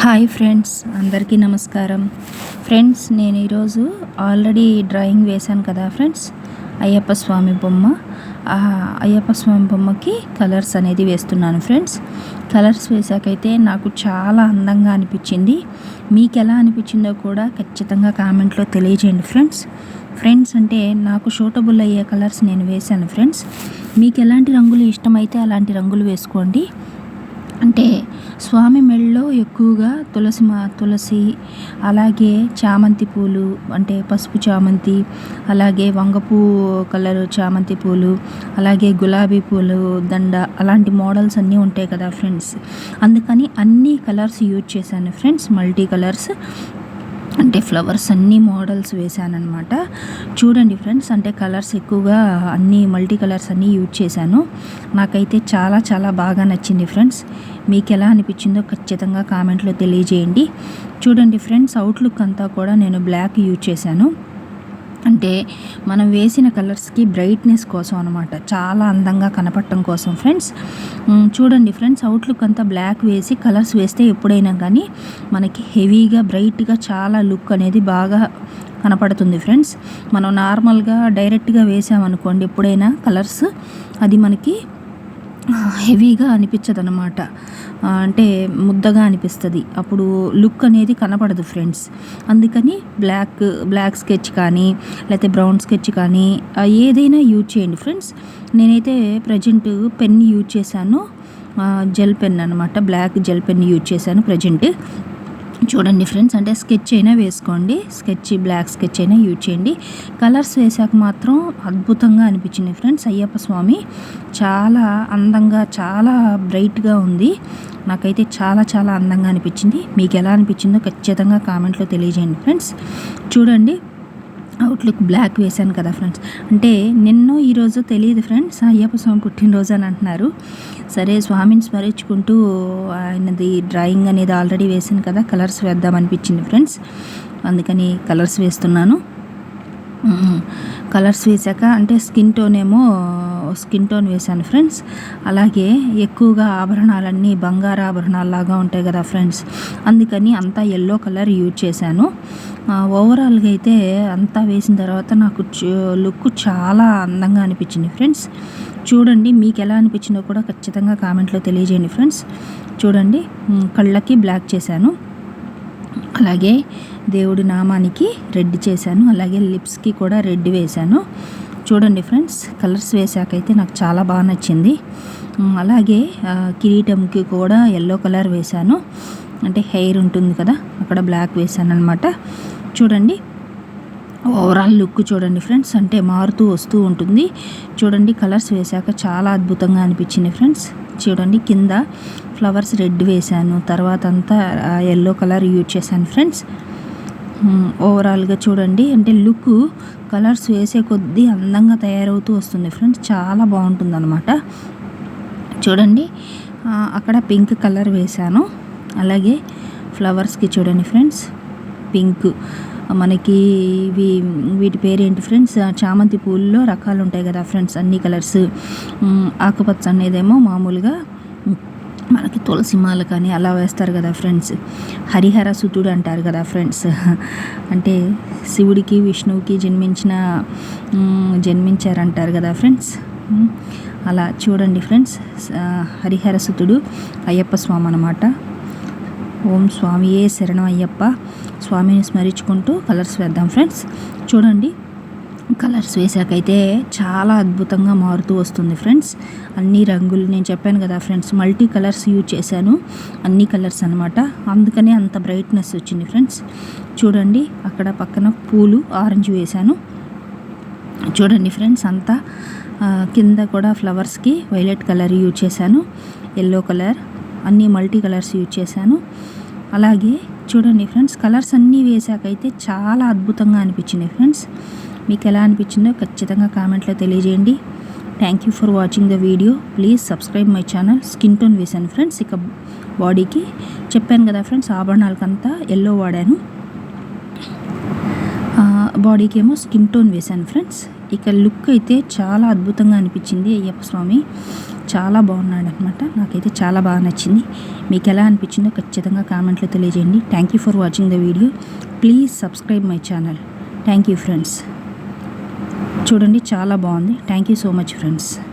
Hi friends, అందరికీ నమస్కారం. Friends, నేను ఈరోజు ఆల్రెడీ డ్రాయింగ్ వేశాను కదా ఫ్రెండ్స్, అయ్యప్ప స్వామి బొమ్మ. ఆ అయ్యప్ప స్వామి బొమ్మకి కలర్స్ అనేది వేస్తున్నాను ఫ్రెండ్స్. కలర్స్ వేసాకైతే నాకు చాలా అందంగా అనిపించింది. మీకు ఎలా అనిపించిందో కూడా ఖచ్చితంగా కామెంట్లో తెలియజేయండి ఫ్రెండ్స్. అంటే నాకు సూటబుల్ అయ్యే కలర్స్ నేను వేశాను ఫ్రెండ్స్. మీకు ఎలాంటి రంగులు ఇష్టమైతే అలాంటి రంగులు వేసుకోండి. అంటే స్వామి మెడలో ఎక్కువగా తులసి, అలాగే చామంతి పూలు, అంటే పసుపు చామంతి, అలాగే వంగపూ కలరు చామంతి పూలు, అలాగే గులాబీ పూలు దండ, అలాంటి మోడల్స్ అన్నీ ఉంటాయి కదా ఫ్రెండ్స్. అందుకని అన్ని కలర్స్ యూజ్ చేశాను ఫ్రెండ్స్, మల్టీ కలర్స్, అంటే ఫ్లవర్స్ అన్ని మోడల్స్ వేశానన్నమాట. చూడండి ఫ్రెండ్స్, అంటే కలర్స్ ఎక్కువగా అన్ని మల్టీ కలర్స్ అన్నీ యూజ్ చేశాను. నాకైతే చాలా చాలా బాగా నచ్చింది ఫ్రెండ్స్. మీకు ఎలా అనిపించిందో ఖచ్చితంగా కామెంట్లో తెలియజేయండి. చూడండి ఫ్రెండ్స్, అవుట్లుక్ అంతా కూడా నేను బ్లాక్ యూజ్ చేశాను. అంటే మనం వేసిన కలర్స్కి బ్రైట్నెస్ కోసం అనమాట, చాలా అందంగా కనపడటం కోసం ఫ్రెండ్స్. చూడండి ఫ్రెండ్స్, అవుట్లుక్ అంతా బ్లాక్ వేసి కలర్స్ వేస్తే ఎప్పుడైనా కానీ మనకి హెవీగా బ్రైట్గా చాలా లుక్ అనేది బాగా కనపడుతుంది ఫ్రెండ్స్. మనం నార్మల్గా డైరెక్ట్గా వేసామనుకోండి ఎప్పుడైనా కలర్స్, అది మనకి హెవీగా అనిపించదు అనమాట, అంటే ముద్దగా అనిపిస్తుంది, అప్పుడు లుక్ అనేది కనపడదు ఫ్రెండ్స్. అందుకని బ్లాక్ స్కెచ్ కానీ లేకపోతే బ్రౌన్ స్కెచ్ కానీ ఏదైనా యూజ్ చేయండి ఫ్రెండ్స్. నేనైతే ప్రజెంట్ పెన్ యూజ్ చేశాను, జెల్ పెన్ అనమాట, బ్లాక్ జెల్ పెన్ యూజ్ చేశాను ప్రజెంట్. చూడండి ఫ్రెండ్స్, అంటే స్కెచ్ అయినా వేసుకోండి, బ్లాక్ స్కెచ్ అయినా యూజ్ చేయండి. కలర్స్ వేసాక మాత్రం అద్భుతంగా అనిపించింది ఫ్రెండ్స్. అయ్యప్ప స్వామి చాలా అందంగా, చాలా బ్రైట్గా ఉంది. నాకైతే చాలా చాలా అందంగా అనిపించింది. మీకు ఎలా అనిపించిందో ఖచ్చితంగా కామెంట్లో తెలియజేయండి ఫ్రెండ్స్. చూడండి, అవుట్లుక్ బ్లాక్ వేశాను కదా ఫ్రెండ్స్. అంటే నిన్నో ఈరోజు తెలియదు ఫ్రెండ్స్, అయ్యప్ప స్వామి పుట్టినరోజు అని అంటున్నారు. సరే, స్వామిని స్మరించుకుంటూ ఆయనది డ్రాయింగ్ అనేది ఆల్రెడీ వేసాను కదా, కలర్స్ వేద్దామనిపించింది ఫ్రెండ్స్. అందుకని కలర్స్ వేస్తున్నాను. కలర్స్ వేసాక అంటే స్కిన్ టోన్ వేశాను ఫ్రెండ్స్. అలాగే ఎక్కువగా ఆభరణాలన్నీ బంగారు ఆభరణాలలాగా ఉంటాయి కదా ఫ్రెండ్స్, అందుకని అంతా ఎల్లో కలర్ యూజ్ చేశాను. ఓవరాల్గా అయితే అంతా వేసిన తర్వాత నాకు లుక్ చాలా అందంగా అనిపించింది ఫ్రెండ్స్. చూడండి, మీకు ఎలా అనిపించిందో కూడా ఖచ్చితంగా కామెంట్లో తెలియజేయండి ఫ్రెండ్స్. చూడండి, కళ్ళకి బ్లాక్ చేశాను, అలాగే దేవుడి నామానికి రెడ్ చేశాను, అలాగే లిప్స్కి కూడా రెడ్ వేశాను. చూడండి ఫ్రెండ్స్, కలర్స్ వేసాకైతే నాకు చాలా బాగా నచ్చింది. అలాగే కిరీటంకి కూడా ఎల్లో కలర్ వేశాను, అంటే హెయిర్ ఉంటుంది కదా అక్కడ బ్లాక్ వేశాను అనమాట. చూడండి, ఓవరాల్ లుక్ చూడండి ఫ్రెండ్స్, అంటే మారుతూ వస్తూ ఉంటుంది. చూడండి, కలర్స్ వేశాక చాలా అద్భుతంగా అనిపించింది ఫ్రెండ్స్. చూడండి, కింద ఫ్లవర్స్ రెడ్ వేశాను, తర్వాత అంతా ఎల్లో కలర్ యూజ్ చేశాను ఫ్రెండ్స్. ఓవరాల్గా చూడండి, అంటే లుక్ కలర్స్ వేసే కొద్దీ అందంగా తయారవుతూ వస్తుంది ఫ్రెండ్స్, చాలా బాగుంటుంది అనమాట. చూడండి, అక్కడ పింక్ కలర్ వేశాను, అలాగే ఫ్లవర్స్కి చూడండి ఫ్రెండ్స్, పింక్, మనకి వీటి పేరేంటి ఫ్రెండ్స్, చామంతి పూల్లో రకాలు ఉంటాయి కదా ఫ్రెండ్స్, అన్ని కలర్స్. ఆకుపచ్చ అనేదేమో మామూలుగా మనకి తులసి మాల కానీ అలా వేస్తారు కదా ఫ్రెండ్స్. హరిహర సుతుడు అంటారు కదా ఫ్రెండ్స్, అంటే శివుడికి విష్ణువుకి జన్మించారంటారు కదా ఫ్రెండ్స్. అలా చూడండి ఫ్రెండ్స్, హరిహర సుతుడు అయ్యప్ప స్వామి అన్నమాట. ఓం స్వామియే శరణం అయ్యప్ప. స్వామిని స్మరించుకుంటూ కలర్స్ వేద్దాం ఫ్రెండ్స్. చూడండి, కలర్స్ వేసాకైతే చాలా అద్భుతంగా మారుతూ వస్తుంది ఫ్రెండ్స్. అన్ని రంగులు నేను చెప్పాను కదా ఫ్రెండ్స్, మల్టీ కలర్స్ యూజ్ చేశాను, అన్ని కలర్స్ అనమాట, అందుకనే అంత బ్రైట్నెస్ వచ్చింది ఫ్రెండ్స్. చూడండి, అక్కడ పక్కన పూలు ఆరెంజ్ వేశాను. చూడండి ఫ్రెండ్స్, అంతా కింద కూడా ఫ్లవర్స్కి వైలెట్ కలర్ యూజ్ చేశాను, ఎల్లో కలర్, అన్నీ మల్టీ కలర్స్ యూజ్ చేశాను. అలాగే చూడండి ఫ్రెండ్స్, కలర్స్ అన్నీ వేసాకైతే చాలా అద్భుతంగా అనిపించింది ఫ్రెండ్స్. మీకు ఎలా అనిపించిందో ఖచ్చితంగా కామెంట్లో తెలియజేయండి. Thank you for watching the video. Please subscribe my channel. Skin tone వేశాను ఫ్రెండ్స్, ఇక బాడీకి చెప్పాను కదా ఫ్రెండ్స్, ఆభరణాలకంతా ఎల్లో వాడాను, బాడీకి ఏమో స్కిన్ టోన్ వేశాను ఫ్రెండ్స్. ఇక లుక్ అయితే చాలా అద్భుతంగా అనిపించింది అయ్యప్ప స్వామి. చాలా బాగున్నాడు అనమాట. నాకైతే చాలా బాగా నచ్చింది. మీకు ఎలా అనిపించిందో ఖచ్చితంగా కామెంట్లో తెలియజేయండి. Thank you for watching the video. Please subscribe my channel. Thank you friends. చూడండి చాలా బాగుంది. Thank you so much friends.